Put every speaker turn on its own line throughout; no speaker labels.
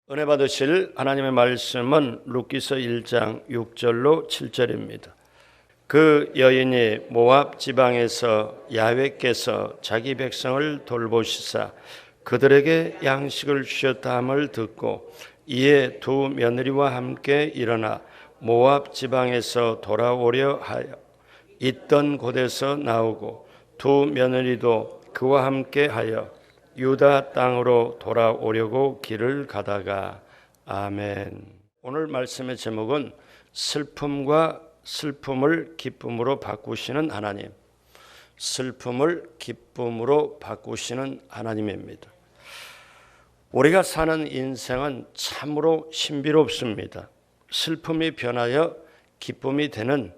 은혜 받으실 하나님의 말씀은 룻기서 1장 6절로 7절입니다. 그 여인이 모압 지방에서 야훼께서 자기 백성을 돌보시사 그들에게 양식을 주셨다 함을 듣고 이에 두 며느리와 함께 일어나 모압 지방에서 돌아오려 하여 있던 곳에서 나오고 두 며느리도 그와 함께 하여 유다 땅으로 돌아오려고 길을 가다가. 아멘. 오늘 말씀의 제목은 슬픔과 슬픔을 기쁨으로 바꾸시는 하나님. 슬픔을 기쁨으로 바꾸시는 하나님입니다. 우리가 사는 인생은 참으로 신비롭습니다. 슬픔이 변하여 기쁨이 되는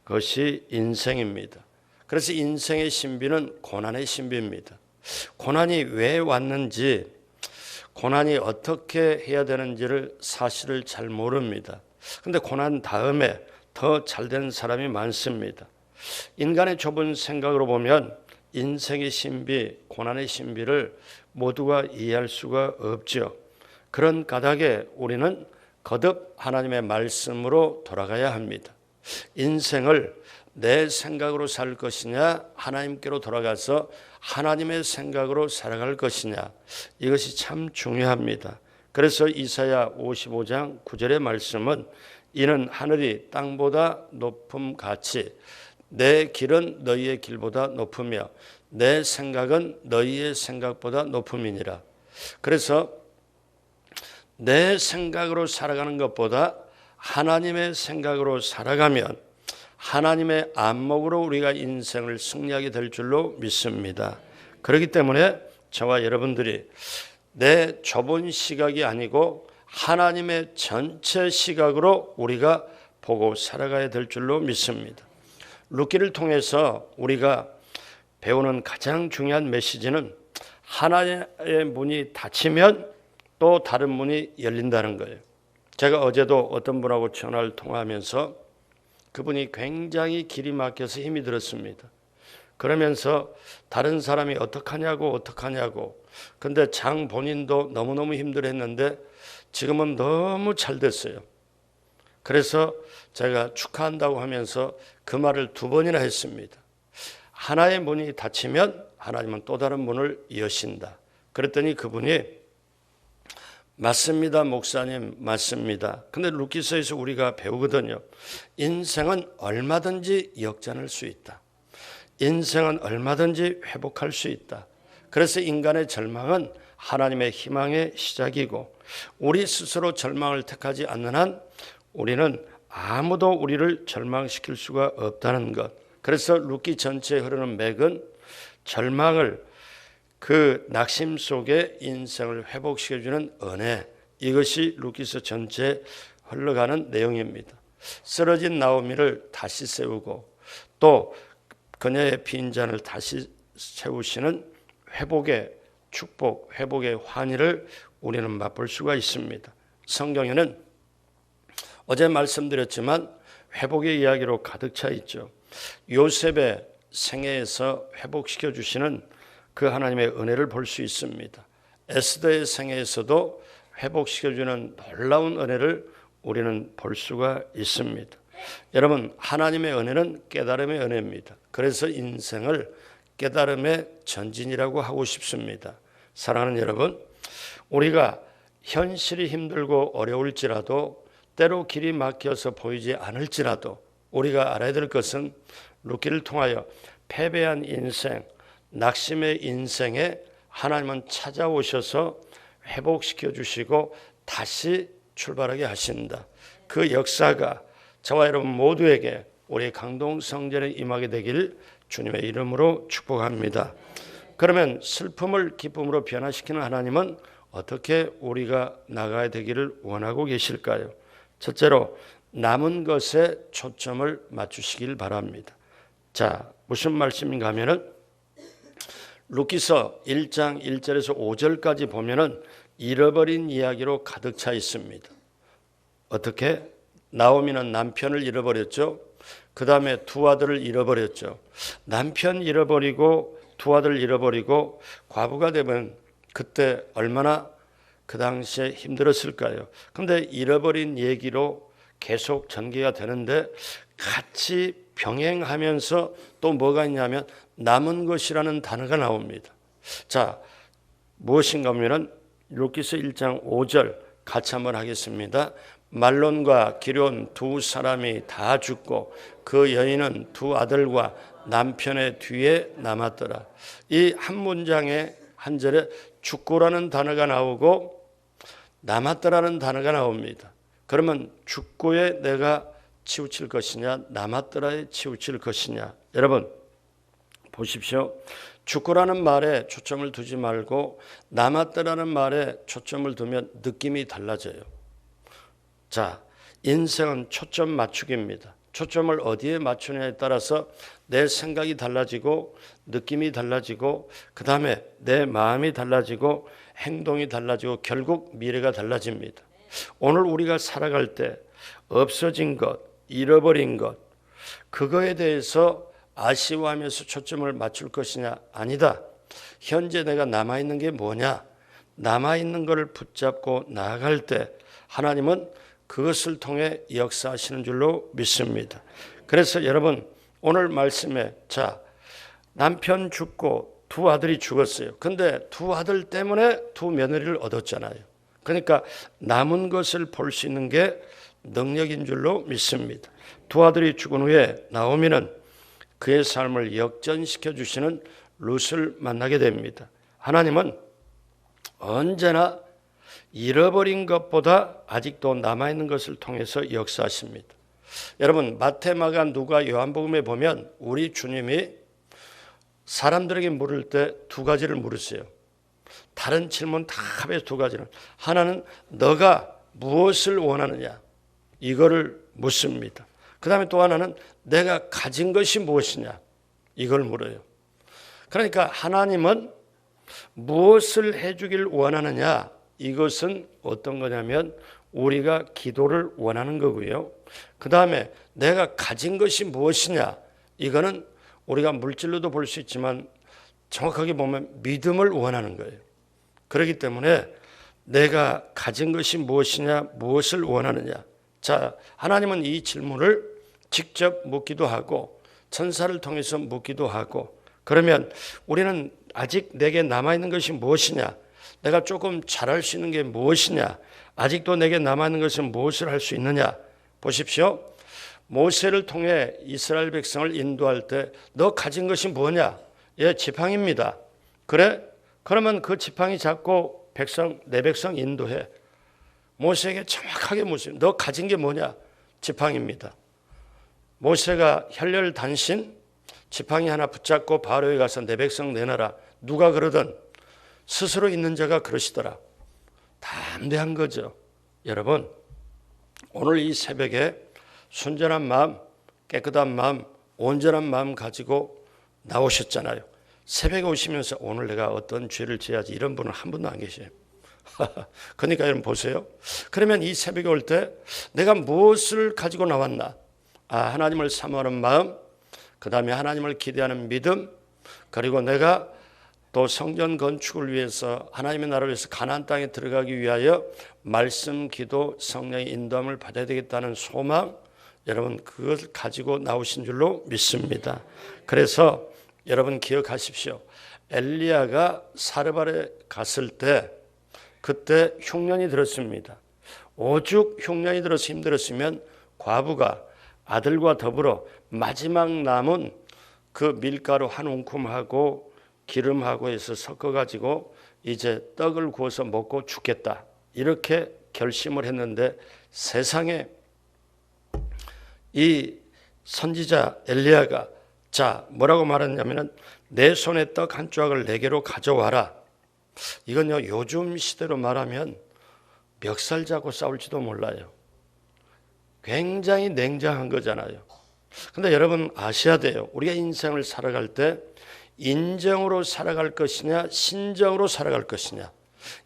것이 인생입니다. 그래서 인생의 신비는 고난의 신비입니다. 고난이 왜 왔는지, 고난이 어떻게 해야 되는지를 사실을 잘 모릅니다. 그런데 고난 다음에 더 잘된 사람이 많습니다. 인간의 좁은 생각으로 보면 인생의 신비, 고난의 신비를 모두가 이해할 수가 없죠. 그런 까닭에 우리는 거듭 하나님의 말씀으로 돌아가야 합니다. 인생을 내 생각으로 살 것이냐, 하나님께로 돌아가서 하나님의 생각으로 살아갈 것이냐, 이것이 참 중요합니다. 그래서 이사야 55장 9절의 말씀은 이는 하늘이 땅보다 높음 같이 내 길은 너희의 길보다 높으며 내 생각은 너희의 생각보다 높음이니라. 그래서 내 생각으로 살아가는 것보다 하나님의 생각으로 살아가면 하나님의 안목으로 우리가 인생을 승리하게 될 줄로 믿습니다. 그렇기 때문에 저와 여러분들이 내 좁은 시각이 아니고 하나님의 전체 시각으로 우리가 보고 살아가야 될 줄로 믿습니다. 룻기를 통해서 우리가 배우는 가장 중요한 메시지는 하나님의 문이 닫히면 또 다른 문이 열린다는 거예요. 제가 어제도 어떤 분하고 전화를 통화하면서 그분이 굉장히 길이 막혀서 힘이 들었습니다. 그러면서 다른 사람이 어떡하냐고. 근데 장 본인도 너무너무 힘들었는데 지금은 너무 잘 됐어요. 그래서 제가 축하한다고 하면서 그 말을 2번이나 했습니다. 하나의 문이 닫히면 하나님은 또 다른 문을 여신다. 그랬더니 그분이 맞습니다, 목사님, 맞습니다. 근데 룻기서에서 우리가 배우거든요. 인생은 얼마든지 역전할 수 있다. 인생은 얼마든지 회복할 수 있다. 그래서 인간의 절망은 하나님의 희망의 시작이고 우리 스스로 절망을 택하지 않는 한 우리는 아무도 우리를 절망시킬 수가 없다는 것. 그래서 룻기 전체에 흐르는 맥은 절망을 그 낙심 속에 인생을 회복시켜주는 은혜, 이것이 룻기서 전체에 흘러가는 내용입니다. 쓰러진 나오미를 다시 세우고 또 그녀의 빈잔을 다시 세우시는 회복의 축복, 회복의 환희를 우리는 맛볼 수가 있습니다. 성경에는 어제 말씀드렸지만 회복의 이야기로 가득 차 있죠. 요셉의 생애에서 회복시켜 주시는 그 하나님의 은혜를 볼 수 있습니다. 에스더의 생애에서도 회복시켜주는 놀라운 은혜를 우리는 볼 수가 있습니다. 여러분, 하나님의 은혜는 깨달음의 은혜입니다. 그래서 인생을 깨달음의 전진이라고 하고 싶습니다. 사랑하는 여러분, 우리가 현실이 힘들고 어려울지라도 때로 길이 막혀서 보이지 않을지라도 우리가 알아야 될 것은 룻기를 통하여 패배한 인생, 낙심의 인생에 하나님은 찾아오셔서 회복시켜 주시고 다시 출발하게 하신다. 그 역사가 저와 여러분 모두에게 우리 강동 성전에 임하게 되길 주님의 이름으로 축복합니다. 그러면 슬픔을 기쁨으로 변화시키는 하나님은 어떻게 우리가 나가야 되기를 원하고 계실까요? 첫째로 남은 것에 초점을 맞추시길 바랍니다. 자, 무슨 말씀인가 하면은 룻기서 1장 1절에서 5절까지 보면은 잃어버린 이야기로 가득 차 있습니다. 어떻게? 나오미는 남편을 잃어버렸죠. 그 다음에 두 아들을 잃어버렸죠. 남편 잃어버리고 두 아들 잃어버리고 과부가 되면 그때 얼마나 그 당시에 힘들었을까요? 근데 잃어버린 얘기로 계속 전개가 되는데 같이 병행하면서 또 뭐가 있냐면 남은 것이라는 단어가 나옵니다. 자, 무엇인가 하면은 욥기서 1장 5절 같이 한번 하겠습니다. 말론과 기럨 두 사람이 다 죽고 그 여인은 두 아들과 남편의 뒤에 남았더라. 이 한 문장에 한 절에 죽고라는 단어가 나오고 남았더라는 단어가 나옵니다. 그러면 죽고에 내가 치우칠 것이냐 남았더라에 치우칠 것이냐. 여러분 보십시오. 죽고라는 말에 초점을 두지 말고 남았더라는 말에 초점을 두면 느낌이 달라져요. 자, 인생은 초점 맞추기입니다. 초점을 어디에 맞추냐에 따라서 내 생각이 달라지고 느낌이 달라지고 그 다음에 내 마음이 달라지고 행동이 달라지고 결국 미래가 달라집니다. 오늘 우리가 살아갈 때 없어진 것, 잃어버린 것, 그거에 대해서 아쉬워하면서 초점을 맞출 것이냐? 아니다. 현재 내가 남아있는 게 뭐냐? 남아있는 것을 붙잡고 나아갈 때 하나님은 그것을 통해 역사하시는 줄로 믿습니다. 그래서 여러분 오늘 말씀에 자, 남편 죽고 두 아들이 죽었어요. 근데 두 아들 때문에 두 며느리를 얻었잖아요. 그러니까 남은 것을 볼 수 있는 게 능력인 줄로 믿습니다. 두 아들이 죽은 후에 나오미는 그의 삶을 역전시켜 주시는 룻을 만나게 됩니다. 하나님은 언제나 잃어버린 것보다 아직도 남아있는 것을 통해서 역사하십니다. 여러분 마태, 마가, 누가, 요한복음에 보면 우리 주님이 사람들에게 물을 때 두 가지를 물으세요. 다른 질문 다 합해서 두 가지는 하나는 너가 무엇을 원하느냐 이거를 묻습니다. 그 다음에 또 하나는 내가 가진 것이 무엇이냐 이걸 물어요. 그러니까 하나님은 무엇을 해주길 원하느냐 이것은 어떤 거냐면 우리가 기도를 원하는 거고요. 그 다음에 내가 가진 것이 무엇이냐 이거는 우리가 물질로도 볼 수 있지만 정확하게 보면 믿음을 원하는 거예요. 그렇기 때문에 내가 가진 것이 무엇이냐 무엇을 원하느냐. 자, 하나님은 이 질문을 직접 묻기도 하고 천사를 통해서 묻기도 하고 그러면 우리는 아직 내게 남아있는 것이 무엇이냐 내가 조금 잘할 수 있는 게 무엇이냐 아직도 내게 남아있는 것은 무엇을 할 수 있느냐. 보십시오. 모세를 통해 이스라엘 백성을 인도할 때 너 가진 것이 뭐냐? 예, 지팡이입니다. 그래? 그러면 그 지팡이 잡고 내 백성 인도해. 모세에게 정확하게 묻습니다. 너 가진 게 뭐냐? 지팡이입니다. 모세가 혈렬단신 지팡이 하나 붙잡고 바로에 가서 내 백성 내놔라. 누가 그러든 스스로 있는 자가 그러시더라. 담대한 거죠. 여러분 오늘 이 새벽에 순전한 마음, 깨끗한 마음, 온전한 마음 가지고 나오셨잖아요. 새벽에 오시면서 오늘 내가 어떤 죄를 지어야지 이런 분은 한 분도 안 계셔요. 그러니까 여러분 보세요. 그러면 이 새벽에 올 때 내가 무엇을 가지고 나왔나? 하나님을 사모하는 마음, 그 다음에 하나님을 기대하는 믿음, 그리고 내가 또 성전 건축을 위해서 하나님의 나라를 위해서 가나안 땅에 들어가기 위하여 말씀, 기도, 성령의 인도함을 받아야 되겠다는 소망, 여러분 그것을 가지고 나오신 줄로 믿습니다. 그래서 여러분 기억하십시오. 엘리야가 사르밧에 갔을 때 그때 흉년이 들었습니다. 오죽 흉년이 들어서 힘들었으면 과부가 아들과 더불어 마지막 남은 그 밀가루 한 움큼하고 기름하고 해서 섞어가지고 이제 떡을 구워서 먹고 죽겠다 이렇게 결심을 했는데 세상에 이 선지자 엘리야가 자 뭐라고 말했냐면은 내 손에 떡 한 조각을 내게로 가져와라. 이건요 요즘 시대로 말하면 멱살 잡고 싸울지도 몰라요. 굉장히 냉정한 거잖아요. 근데 여러분 아셔야 돼요. 우리가 인생을 살아갈 때 인정으로 살아갈 것이냐 신정으로 살아갈 것이냐.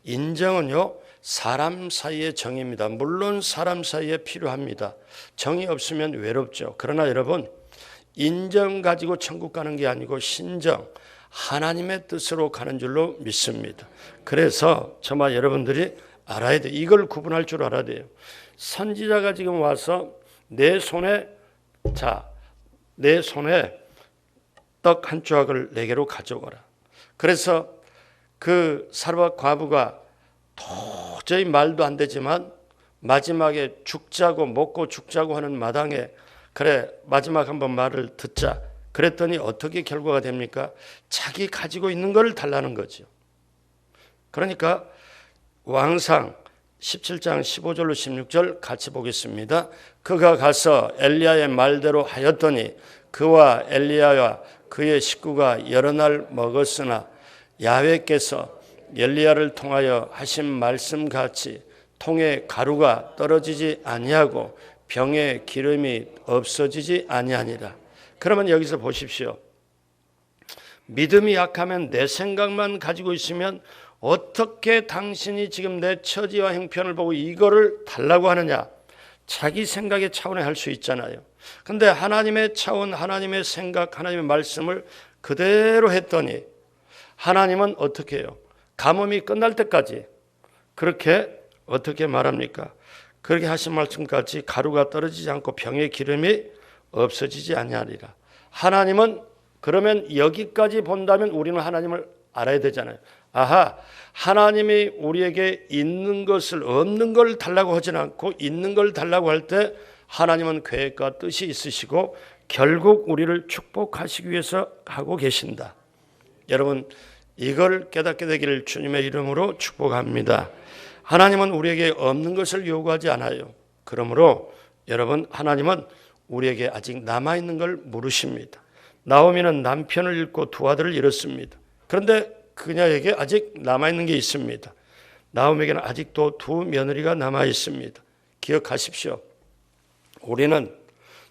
인정은요 사람 사이의 정입니다. 물론 사람 사이에 필요합니다. 정이 없으면 외롭죠. 그러나 여러분 인정 가지고 천국 가는 게 아니고 신정, 하나님의 뜻으로 가는 줄로 믿습니다. 그래서 저와 여러분들이 알아야 돼요. 이걸 구분할 줄 알아야 돼요. 선지자가 지금 와서 내 손에 떡 한 조각을 내게로 가져오라. 그래서 그 사르밧 과부가 도저히 말도 안 되지만 마지막에 죽자고 먹고 죽자고 하는 마당에 그래 마지막 한번 말을 듣자. 그랬더니 어떻게 결과가 됩니까? 자기 가지고 있는 걸 달라는 거죠. 그러니까 왕상 17장 15절로 16절 같이 보겠습니다. 그가 가서 엘리야의 말대로 하였더니 그와 엘리야와 그의 식구가 여러 날 먹었으나 야훼께서 엘리야를 통하여 하신 말씀같이 통에 가루가 떨어지지 아니하고 병에 기름이 없어지지 아니하니라. 그러면 여기서 보십시오. 믿음이 약하면 내 생각만 가지고 있으면 어떻게 당신이 지금 내 처지와 형편을 보고 이거를 달라고 하느냐. 자기 생각의 차원에 할 수 있잖아요. 근데 하나님의 차원, 하나님의 생각, 하나님의 말씀을 그대로 했더니 하나님은 어떻게 해요? 가뭄이 끝날 때까지 그렇게 어떻게 말합니까? 그렇게 하신 말씀까지 가루가 떨어지지 않고 병의 기름이 없어지지 아니하리라. 하나님은 그러면 여기까지 본다면 우리는 하나님을 알아야 되잖아요. 아하, 하나님이 우리에게 있는 것을 없는 걸 달라고 하진 않고 있는 걸 달라고 할 때 하나님은 계획과 뜻이 있으시고 결국 우리를 축복하시기 위해서 하고 계신다. 여러분 이걸 깨닫게 되기를 주님의 이름으로 축복합니다. 하나님은 우리에게 없는 것을 요구하지 않아요. 그러므로 여러분 하나님은 우리에게 아직 남아있는 걸 물으십니다. 나오미는 남편을 잃고 두 아들을 잃었습니다. 그런데 그녀에게 아직 남아있는 게 있습니다. 나오미에게는 아직도 두 며느리가 남아있습니다. 기억하십시오. 우리는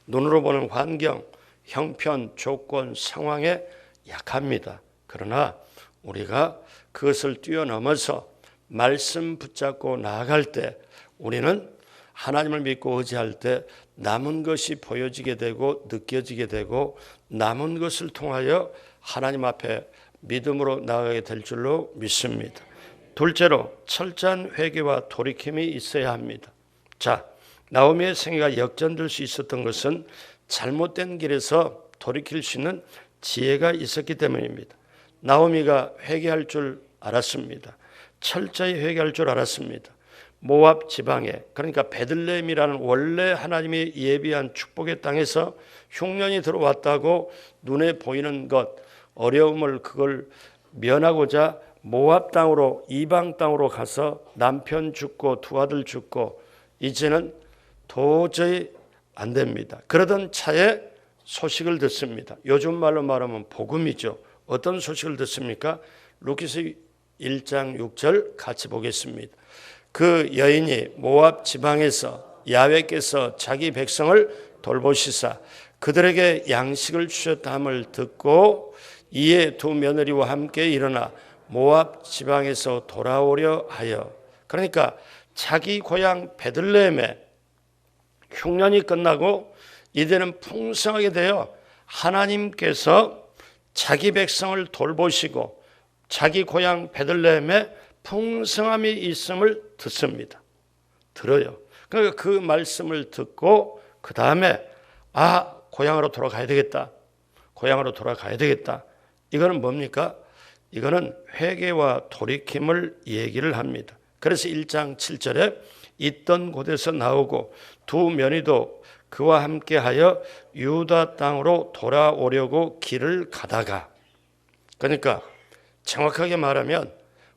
눈으로 보는 환경, 형편, 조건, 상황에 약합니다. 그러나 우리가 그것을 뛰어넘어서 말씀 붙잡고 나아갈 때 우리는 하나님을 믿고 의지할 때 남은 것이 보여지게 되고 느껴지게 되고 남은 것을 통하여 하나님 앞에 믿음으로 나아가게 될 줄로 믿습니다. 둘째로 철저한 회개와 돌이킴이 있어야 합니다. 자, 나오미의 생애가 역전될 수 있었던 것은 잘못된 길에서 돌이킬 수 있는 지혜가 있었기 때문입니다. 나오미가 회개할 줄 알았습니다. 철저히 회개할 줄 알았습니다. 모압 지방에 그러니까 베들레헴이라는 원래 하나님이 예비한 축복의 땅에서 흉년이 들어왔다고 눈에 보이는 것 어려움을 그걸 면하고자 모압 땅으로 이방 땅으로 가서 남편 죽고 두 아들 죽고 이제는 도저히 안 됩니다. 그러던 차에 소식을 듣습니다. 요즘 말로 말하면 복음이죠. 어떤 소식을 듣습니까? 루키서 1장 6절 같이 보겠습니다. 그 여인이 모압 지방에서 야훼께서 자기 백성을 돌보시사 그들에게 양식을 주셨다함을 듣고 이에 두 며느리와 함께 일어나 모압 지방에서 돌아오려 하여 그러니까 자기 고향 베들레헴에 흉년이 끝나고 이제는 풍성하게 되어 하나님께서 자기 백성을 돌보시고 자기 고향 베들레헴에 풍성함이 있음을 듣습니다. 들어요. 그러니까 그 말씀을 듣고 그 다음에 고향으로 돌아가야 되겠다. 고향으로 돌아가야 되겠다. 이거는 뭡니까? 이거는 회개와 돌이킴을 얘기를 합니다. 그래서 1장 7절에 있던 곳에서 나오고 두 며느리도 그와 함께하여 유다 땅으로 돌아오려고 길을 가다가 그러니까 정확하게 말하면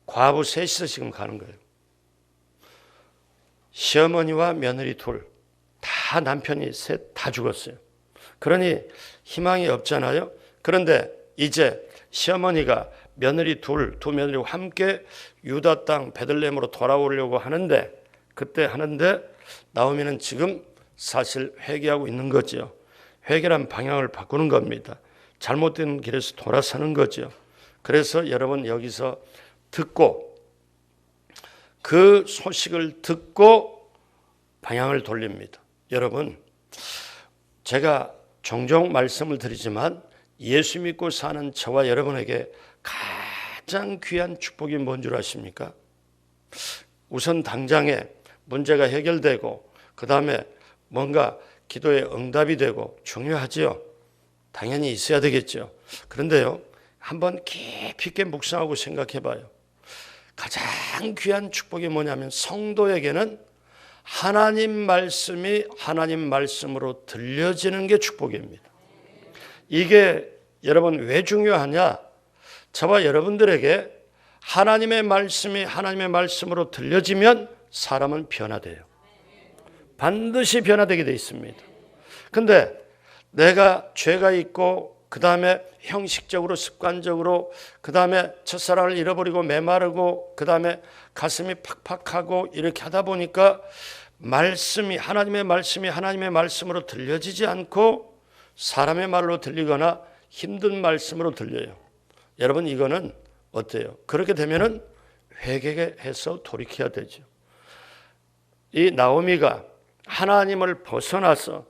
과부 셋이서 지금 가는 거예요. 시어머니와 며느리 둘 다 남편이 셋 다 죽었어요. 그러니 희망이 없잖아요. 그런데 이제 시어머니가 며느리 두 며느리와 함께 유다 땅 베들레헴으로 돌아오려고 하는데 그때 하는데 나오미는 지금 사실 회개하고 있는 거죠. 회개란 방향을 바꾸는 겁니다. 잘못된 길에서 돌아서는 거죠. 그래서 여러분 여기서 듣고 그 소식을 듣고 방향을 돌립니다. 여러분 제가 종종 말씀을 드리지만 예수 믿고 사는 저와 여러분에게 가장 귀한 축복이 뭔 줄 아십니까? 우선 당장에 문제가 해결되고 그 다음에 뭔가 기도에 응답이 되고 중요하지요. 당연히 있어야 되겠죠. 그런데요, 한번 깊이 있게 묵상하고 생각해 봐요. 가장 귀한 축복이 뭐냐면 성도에게는 하나님 말씀이 하나님 말씀으로 들려지는 게 축복입니다. 이게 여러분 왜 중요하냐? 저와 여러분들에게 하나님의 말씀이 하나님의 말씀으로 들려지면 사람은 변화돼요. 반드시 변화되게 돼 있습니다. 근데 내가 죄가 있고 그 다음에 형식적으로 습관적으로 그 다음에 첫사랑을 잃어버리고 메마르고 그 다음에 가슴이 팍팍하고 이렇게 하다 보니까 하나님의 말씀이 하나님의 말씀으로 들려지지 않고 사람의 말로 들리거나 힘든 말씀으로 들려요. 여러분 이거는 어때요? 그렇게 되면은 회개해서 돌이켜야 되죠. 이 나오미가 하나님을 벗어나서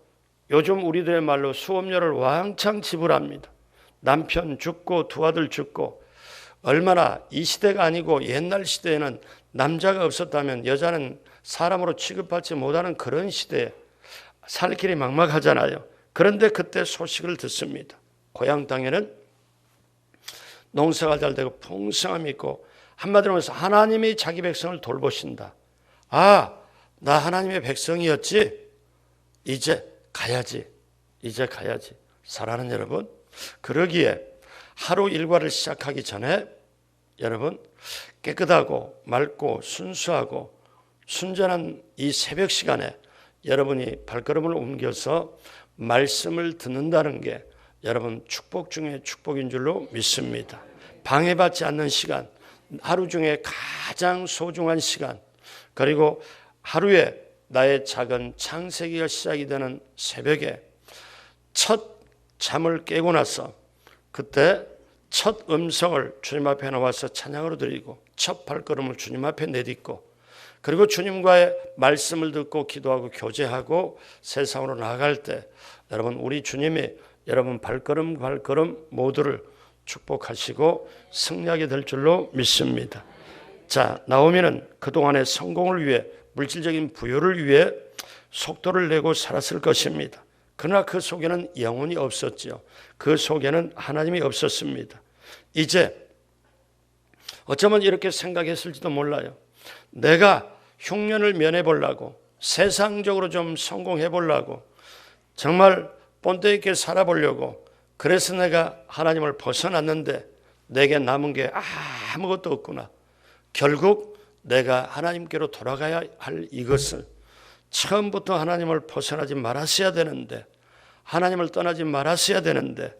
요즘 우리들의 말로 수업료를 왕창 지불합니다. 남편 죽고 두 아들 죽고 얼마나 이 시대가 아니고 옛날 시대에는 남자가 없었다면 여자는 사람으로 취급받지 못하는 그런 시대에 살 길이 막막하잖아요. 그런데 그때 소식을 듣습니다. 고향 땅에는 농사가 잘 되고 풍성함이 있고 한마디로 말해서 하나님이 자기 백성을 돌보신다. 아, 나 하나님의 백성이었지? 이제 가야지. 사랑하는 여러분, 그러기에 하루 일과를 시작하기 전에 여러분 깨끗하고 맑고 순수하고 순전한 이 새벽 시간에 여러분이 발걸음을 옮겨서 말씀을 듣는다는 게 여러분 축복 중에 축복인 줄로 믿습니다. 방해받지 않는 시간, 하루 중에 가장 소중한 시간, 그리고 하루에 나의 작은 창세기가 시작이 되는 새벽에 첫 잠을 깨고 나서 그때 첫 음성을 주님 앞에 나와서 찬양으로 드리고 첫 발걸음을 주님 앞에 내딛고 그리고 주님과의 말씀을 듣고 기도하고 교제하고 세상으로 나아갈 때 여러분 우리 주님이 여러분 발걸음 모두를 축복하시고 승리하게 될 줄로 믿습니다. 자, 나오미는 그동안의 성공을 위해 물질적인 부여를 위해 속도를 내고 살았을 것입니다. 그러나 그 속에는 영혼이 없었죠. 그 속에는 하나님이 없었습니다. 이제 어쩌면 이렇게 생각했을지도 몰라요. 내가 흉년을 면해 보려고 세상적으로 좀 성공해 보려고 정말 본때 있게 살아보려고 그래서 내가 하나님을 벗어났는데 내게 남은 게 아무것도 없구나. 결국 내가 하나님께로 돌아가야 할 이것을 처음부터 하나님을 벗어나지 말았어야 되는데 하나님을 떠나지 말았어야 되는데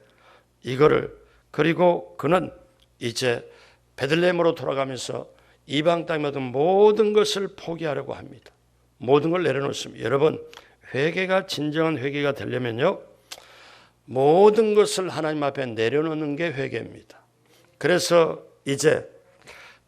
이거를 그리고 그는 이제 베들레헴으로 돌아가면서 이방 땅에 얻은 모든 것을 포기하려고 합니다. 모든 걸 내려놓습니다. 여러분 회개가 진정한 회개가 되려면요 모든 것을 하나님 앞에 내려놓는 게 회개입니다. 그래서 이제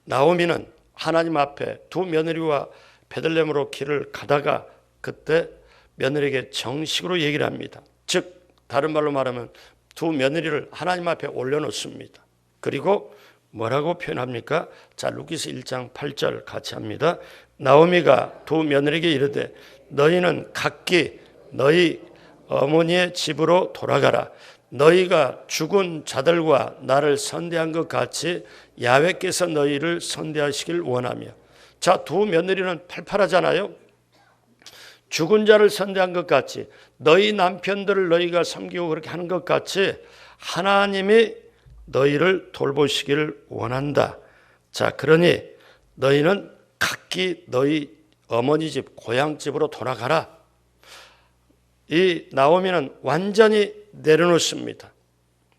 나오미는 하나님 앞에 두 며느리와 베들레헴으로 길을 가다가 그때 며느리에게 정식으로 얘기를 합니다. 즉 다른 말로 말하면 두 며느리를 하나님 앞에 올려놓습니다. 그리고 뭐라고 표현합니까? 자, 루키스 1장 8절 같이 합니다. 나오미가 두 며느리에게 이르되 너희는 각기 너희 어머니의 집으로 돌아가라. 너희가 죽은 자들과 나를 선대한 것 같이 야훼께서 너희를 선대하시길 원하며. 자, 두 며느리는 팔팔하잖아요. 죽은 자를 선대한 것 같이 너희 남편들을 너희가 섬기고 그렇게 하는 것 같이 하나님이 너희를 돌보시기를 원한다. 자, 그러니 너희는 각기 너희 어머니 집 고향집으로 돌아가라. 이 나오미는 완전히 내려놓습니다.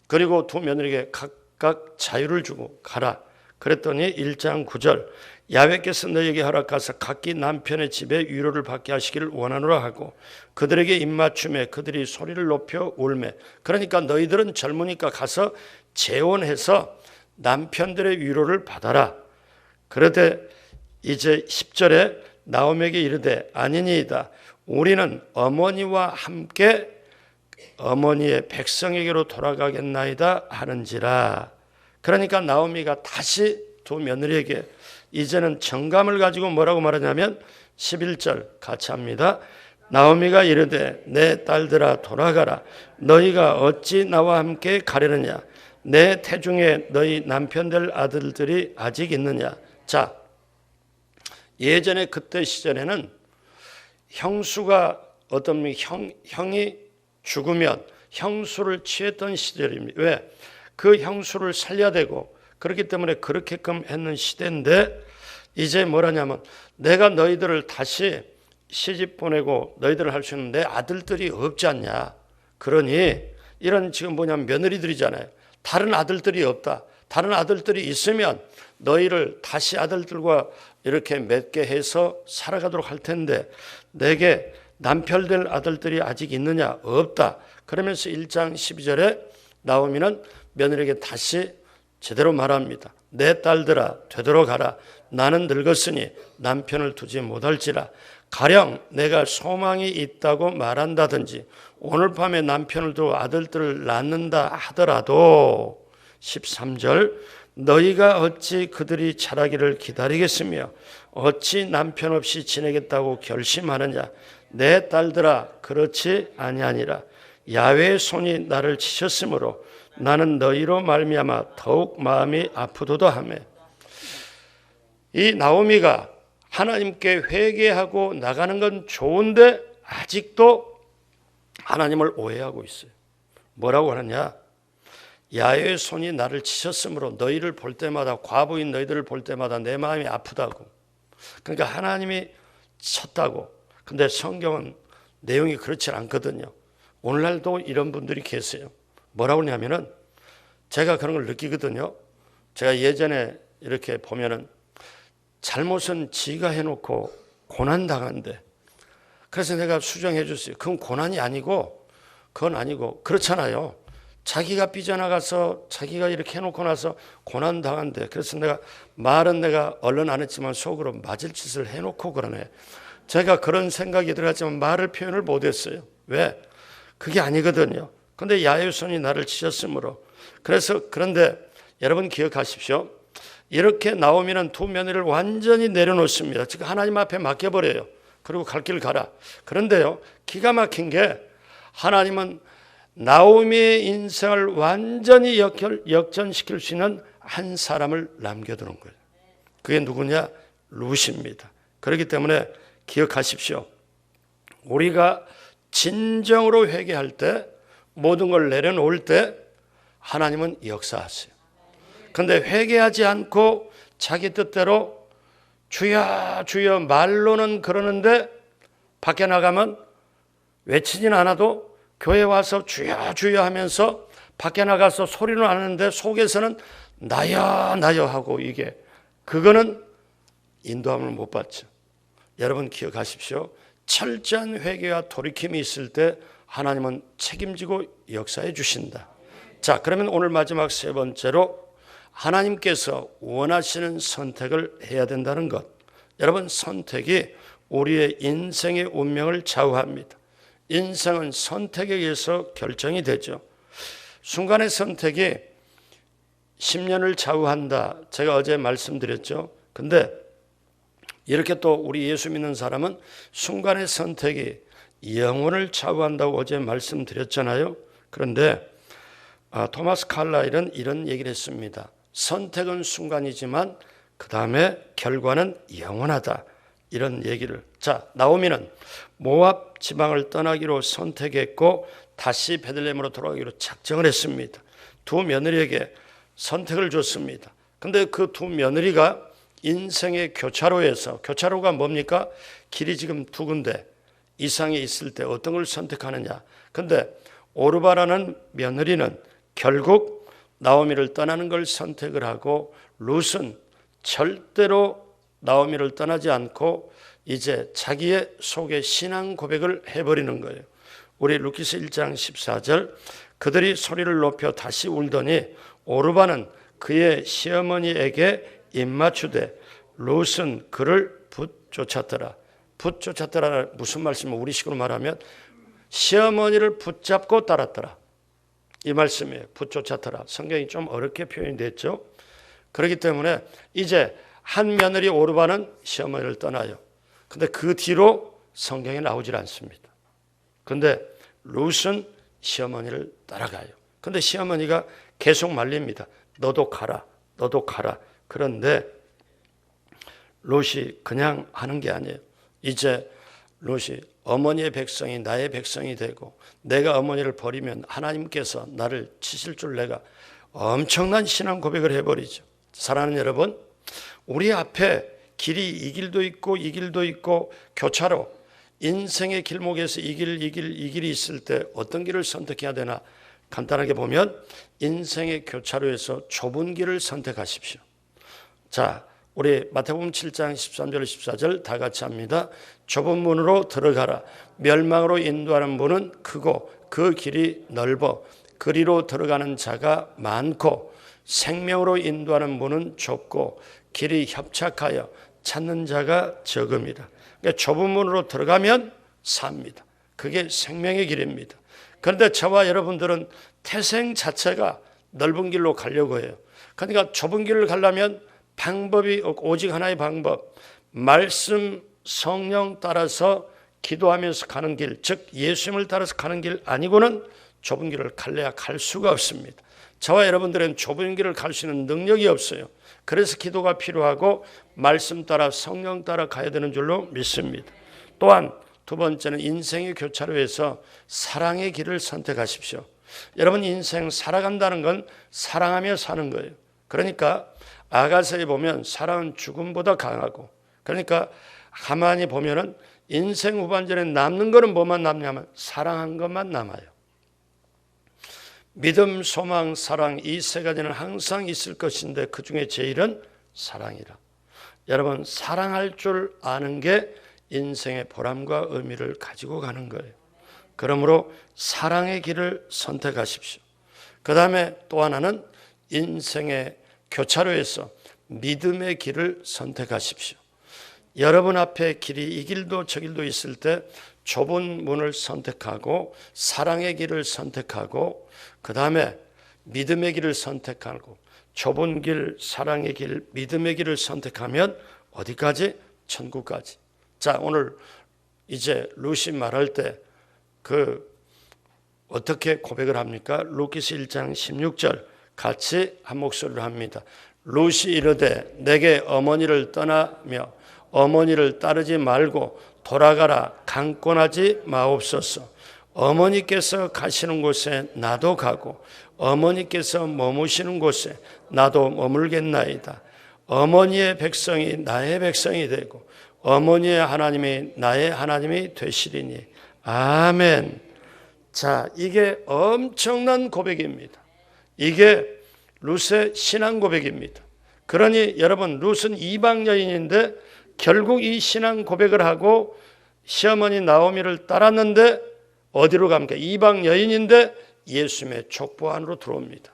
그리고 두 며느리에게 각각 자유를 주고 가라. 그랬더니 1장 9절 야훼께서 너희에게 허락하사 각기 남편의 집에 위로를 받게 하시기를 원하노라 하고 그들에게 입맞춤에 그들이 소리를 높여 울매. 그러니까 너희들은 젊으니까 가서 재혼해서 남편들의 위로를 받아라. 그러되 이제 10절에 나오미에게 이르되 아니니이다. 우리는 어머니와 함께 어머니의 백성에게로 돌아가겠나이다 하는지라. 그러니까 나오미가 다시 두 며느리에게 이제는 정감을 가지고 뭐라고 말하냐면 11절 같이 합니다. 나오미가 이르되 내 딸들아 돌아가라. 너희가 어찌 나와 함께 가려느냐. 내 태중에 너희 남편 될 아들들이 아직 있느냐. 자, 예전에 그때 시절에는 형수가 어떤 형이 죽으면 형수를 취했던 시절입니다. 왜? 그 형수를 살려야 되고 그렇기 때문에 그렇게끔 했는 시대인데 이제 뭐라냐면 내가 너희들을 다시 시집 보내고 너희들을 할 수 있는 내 아들들이 없지 않냐. 그러니 이런 지금 뭐냐면 며느리들이잖아요. 다른 아들들이 없다. 다른 아들들이 있으면 너희를 다시 아들들과 이렇게 맺게 해서 살아가도록 할 텐데 내게 남편 될 아들들이 아직 있느냐? 없다. 그러면서 1장 12절에 나오미는 며느리에게 다시 제대로 말합니다. 내 딸들아 되돌아가라. 나는 늙었으니 남편을 두지 못할지라. 가령 내가 소망이 있다고 말한다든지 오늘 밤에 남편을 두고 아들들을 낳는다 하더라도 13절 너희가 어찌 그들이 자라기를 기다리겠으며 어찌 남편 없이 지내겠다고 결심하느냐. 내 딸들아 그렇지 아니하니라. 야훼의 손이 나를 치셨으므로 나는 너희로 말미암아 더욱 마음이 아프도다 하며. 이 나오미가 하나님께 회개하고 나가는 건 좋은데 아직도 하나님을 오해하고 있어요. 뭐라고 하느냐. 야훼의 손이 나를 치셨으므로 너희를 볼 때마다 과부인 너희들을 볼 때마다 내 마음이 아프다고. 그러니까 하나님이 쳤다고. 근데 성경은 내용이 그렇지 않거든요. 오늘날도 이런 분들이 계세요. 뭐라고 하냐면은 제가 그런 걸 느끼거든요. 제가 예전에 이렇게 보면은 잘못은 지가 해놓고 고난당한대. 그래서 내가 수정해 줬어요. 그건 고난이 아니고 그건 아니고 그렇잖아요. 자기가 삐져나가서 자기가 이렇게 해놓고 나서 고난당한대. 그래서 말은 내가 얼른 안 했지만 속으로 맞을 짓을 해놓고 그러네. 제가 그런 생각이 들었지만 말을 표현을 못했어요. 왜? 그게 아니거든요. 그런데 야훼의 손이 나를 치셨으므로. 그런데 여러분 기억하십시오. 이렇게 나오미는 두 며느리를 완전히 내려놓습니다. 지금 하나님 앞에 맡겨버려요. 그리고 갈 길 가라. 그런데요, 기가 막힌 게 하나님은 나오미의 인생을 완전히 역전시킬 수 있는 한 사람을 남겨두는 거예요. 그게 누구냐? 룻입니다. 그렇기 때문에 기억하십시오. 우리가 진정으로 회개할 때 모든 걸 내려놓을 때 하나님은 역사하세요. 그런데 회개하지 않고 자기 뜻대로 주여 주여 말로는 그러는데 밖에 나가면 외치진 않아도 교회 와서 주여 주여 하면서 밖에 나가서 소리는 안 하는데 속에서는 나여 나여 하고 그거는 인도함을 못 받죠. 여러분 기억하십시오. 철저한 회개와 돌이킴이 있을 때 하나님은 책임지고 역사해 주신다. 자, 그러면 오늘 마지막 세 번째로 하나님께서 원하시는 선택을 해야 된다는 것. 여러분 선택이 우리의 인생의 운명을 좌우합니다. 인생은 선택에 의해서 결정이 되죠. 순간의 선택이 10년을 좌우한다. 제가 어제 말씀드렸죠. 근데 이렇게 또 우리 예수 믿는 사람은 순간의 선택이 영혼을 좌우한다고 어제 말씀드렸잖아요. 그런데 토마스 칼라일은 이런 얘기를 했습니다. 선택은 순간이지만 그 다음에 결과는 영원하다. 이런 얘기를. 자, 나오미는 모압 지방을 떠나기로 선택했고 다시 베들레헴으로 돌아가기로 작정을 했습니다. 두 며느리에게 선택을 줬습니다. 그런데 그 두 며느리가 인생의 교차로에서, 교차로가 뭡니까? 길이 지금 두 군데 이상이 있을 때 어떤 걸 선택하느냐. 그런데 오르바라는 며느리는 결국 나오미를 떠나는 걸 선택을 하고 룻은 절대로 나오미를 떠나지 않고 이제 자기의 속에 신앙 고백을 해버리는 거예요. 우리 루키스 1장 14절 그들이 소리를 높여 다시 울더니 오르바는 그의 시어머니에게 입맞추되 룻은 그를 붙 쫓았더라. 무슨 말씀을 우리식으로 말하면 시어머니를 붙잡고 따랐더라. 이 말씀이에요. 붙쫓았더라. 성경이 좀 어렵게 표현이 됐죠. 그렇기 때문에 이제 한 며느리 오르바는 시어머니를 떠나요. 근데 그 뒤로 성경에 나오질 않습니다. 근데 룻은 시어머니를 따라가요. 근데 시어머니가 계속 말립니다. 너도 가라. 너도 가라. 그런데 룻이 그냥 하는 게 아니에요. 이제 룻이 어머니의 백성이 나의 백성이 되고 내가 어머니를 버리면 하나님께서 나를 치실 줄 내가 엄청난 신앙 고백을 해버리죠. 사랑하는 여러분, 우리 앞에 길이 이 길도 있고 이 길도 있고 교차로 인생의 길목에서 이 길이 있을 때 어떤 길을 선택해야 되나 간단하게 보면 인생의 교차로에서 좁은 길을 선택하십시오. 자, 우리 마태복음 7장 13절 14절 다 같이 합니다. 좁은 문으로 들어가라. 멸망으로 인도하는 문은 크고 그 길이 넓어 그리로 들어가는 자가 많고 생명으로 인도하는 문은 좁고 길이 협착하여 찾는 자가 적음이라. 그러니까 좁은 문으로 들어가면 삽니다. 그게 생명의 길입니다. 그런데 저와 여러분들은 태생 자체가 넓은 길로 가려고 해요. 그러니까 좁은 길을 가려면 방법이 오직 하나의 방법, 말씀 성령 따라서 기도하면서 가는 길, 즉 예수님을 따라서 가는 길 아니고는 좁은 길을 갈래야 갈 수가 없습니다. 저와 여러분들은 좁은 길을 갈 수 있는 능력이 없어요. 그래서 기도가 필요하고 말씀 따라 성령 따라 가야 되는 줄로 믿습니다. 또한 두 번째는 인생의 교차로에서 사랑의 길을 선택하십시오. 여러분 인생 살아간다는 건 사랑하며 사는 거예요. 그러니까 아가서에 보면 사랑은 죽음보다 강하고, 그러니까 가만히 보면은 인생 후반전에 남는 거는 뭐만 남냐면 사랑한 것만 남아요. 믿음, 소망, 사랑 이 세 가지는 항상 있을 것인데 그 중에 제일은 사랑이라. 여러분 사랑할 줄 아는 게 인생의 보람과 의미를 가지고 가는 거예요. 그러므로 사랑의 길을 선택하십시오. 그 다음에 또 하나는 인생의 교차로에서 믿음의 길을 선택하십시오. 여러분 앞에 길이 이 길도 저 길도 있을 때 좁은 문을 선택하고 사랑의 길을 선택하고 그 다음에 믿음의 길을 선택하고 좁은 길, 사랑의 길, 믿음의 길을 선택하면 어디까지? 천국까지. 자, 오늘 이제 룻이 말할 때 어떻게 고백을 합니까? 루키스 1장 16절 같이 한 목소리로 합니다. 룻이 이르되 내게 어머니를 떠나며 어머니를 따르지 말고 돌아가라 강권하지 마옵소서. 어머니께서 가시는 곳에 나도 가고 어머니께서 머무시는 곳에 나도 머물겠나이다. 어머니의 백성이 나의 백성이 되고 어머니의 하나님이 나의 하나님이 되시리니. 아멘. 자, 이게 엄청난 고백입니다. 이게 룻의 신앙 고백입니다. 그러니 여러분 룻은 이방 여인인데 결국 이 신앙 고백을 하고 시어머니 나오미를 따랐는데 어디로 갑니까? 이방 여인인데 예수님의 족보 안으로 들어옵니다.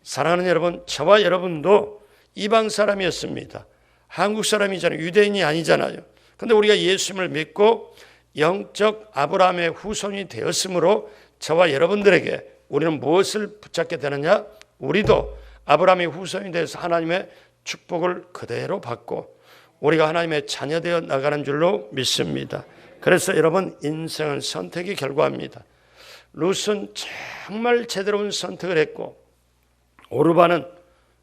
사랑하는 여러분, 저와 여러분도 이방 사람이었습니다. 한국 사람이잖아요. 유대인이 아니잖아요. 그런데 우리가 예수님을 믿고 영적 아브라함의 후손이 되었으므로 저와 여러분들에게 우리는 무엇을 붙잡게 되느냐? 우리도 아브라함의 후손이 돼서 하나님의 축복을 그대로 받고 우리가 하나님의 자녀되어 나가는 줄로 믿습니다. 그래서 여러분 인생은 선택의 결과입니다. 룻은 정말 제대로 온 선택을 했고 오르바는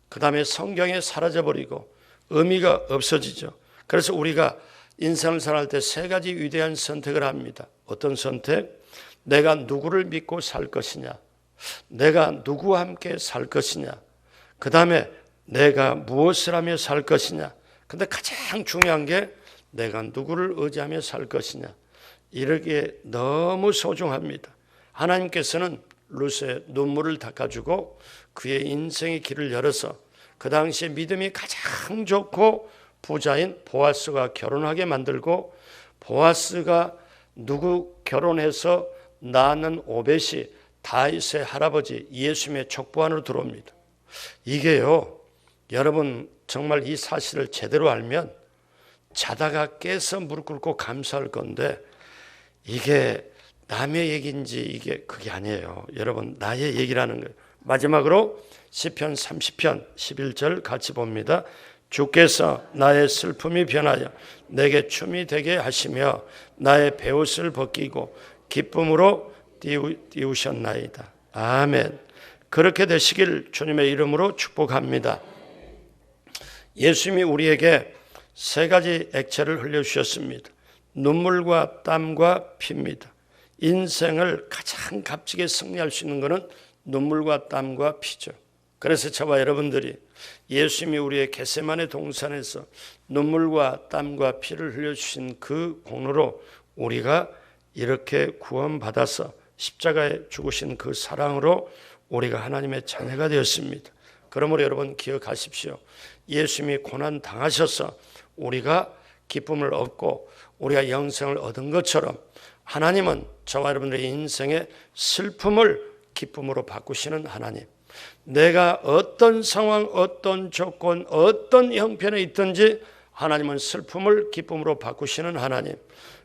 그 다음에 성경에 사라져버리고 의미가 없어지죠. 그래서 우리가 인생을 살아갈 때 세 가지 위대한 선택을 합니다. 어떤 선택? 내가 누구를 믿고 살 것이냐, 내가 누구와 함께 살 것이냐, 그 다음에 내가 무엇을 하며 살 것이냐. 근데 가장 중요한 게 내가 누구를 의지하며 살 것이냐. 이렇게 너무 소중합니다. 하나님께서는 룻의 눈물을 닦아주고 그의 인생의 길을 열어서 그 당시에 믿음이 가장 좋고 부자인 보아스가 결혼하게 만들고 보아스가 누구 결혼해서 낳는 오벳이 다윗의 할아버지 예수님의 족보 안으로 들어옵니다. 이게요, 여러분 정말 이 사실을 제대로 알면 자다가 깨서 무릎 꿇고 감사할 건데 이게 남의 얘기인지 이게 그게 아니에요. 여러분 나의 얘기라는 거예요. 마지막으로 시편 30편 11절 같이 봅니다. 주께서 나의 슬픔이 변하여 내게 춤이 되게 하시며 나의 베옷을 벗기고 기쁨으로 띄우셨나이다. 아멘. 그렇게 되시길 주님의 이름으로 축복합니다. 예수님이 우리에게 세 가지 액체를 흘려주셨습니다. 눈물과 땀과 피입니다. 인생을 가장 값지게 승리할 수 있는 것은 눈물과 땀과 피죠. 그래서 저와 여러분들이 예수님이 우리의 겟세마네 동산에서 눈물과 땀과 피를 흘려주신 그 공로로 우리가 이렇게 구원받아서 십자가에 죽으신 그 사랑으로 우리가 하나님의 자녀가 되었습니다. 그러므로 여러분 기억하십시오. 예수님이 고난 당하셔서 우리가 기쁨을 얻고 우리가 영생을 얻은 것처럼 하나님은 저와 여러분들의 인생의 슬픔을 기쁨으로 바꾸시는 하나님. 내가 어떤 상황, 어떤 조건, 어떤 형편에 있든지 하나님은 슬픔을 기쁨으로 바꾸시는 하나님.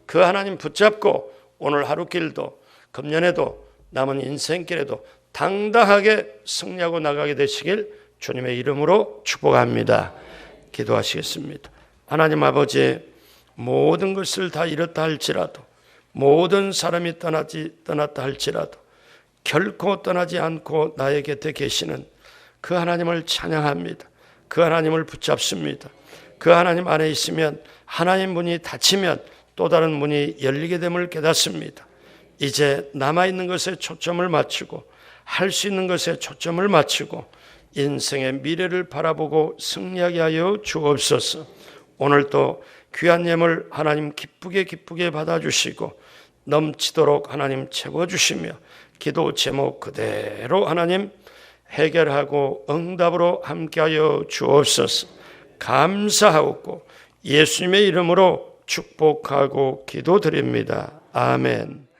그 하나님 붙잡고 오늘 하루길도 금년에도 남은 인생길에도 당당하게 승리하고 나가게 되시길 주님의 이름으로 축복합니다. 기도하시겠습니다. 하나님 아버지, 모든 것을 다 잃었다 할지라도, 모든 사람이 떠났다 할지라도 결코 떠나지 않고 나의 곁에 계시는 그 하나님을 찬양합니다. 그 하나님을 붙잡습니다. 그 하나님 안에 있으면 하나님 문이 닫히면 또 다른 문이 열리게 됨을 깨닫습니다. 이제 남아있는 것에 초점을 맞추고 할 수 있는 것에 초점을 맞추고 인생의 미래를 바라보고 승리하게 하여 주옵소서. 오늘도 귀한 예물 하나님 기쁘게 받아주시고 넘치도록 하나님 채워주시며 기도 제목 그대로 하나님 해결하고 응답으로 함께하여 주옵소서. 감사하고 예수님의 이름으로 축복하고 기도드립니다. 아멘.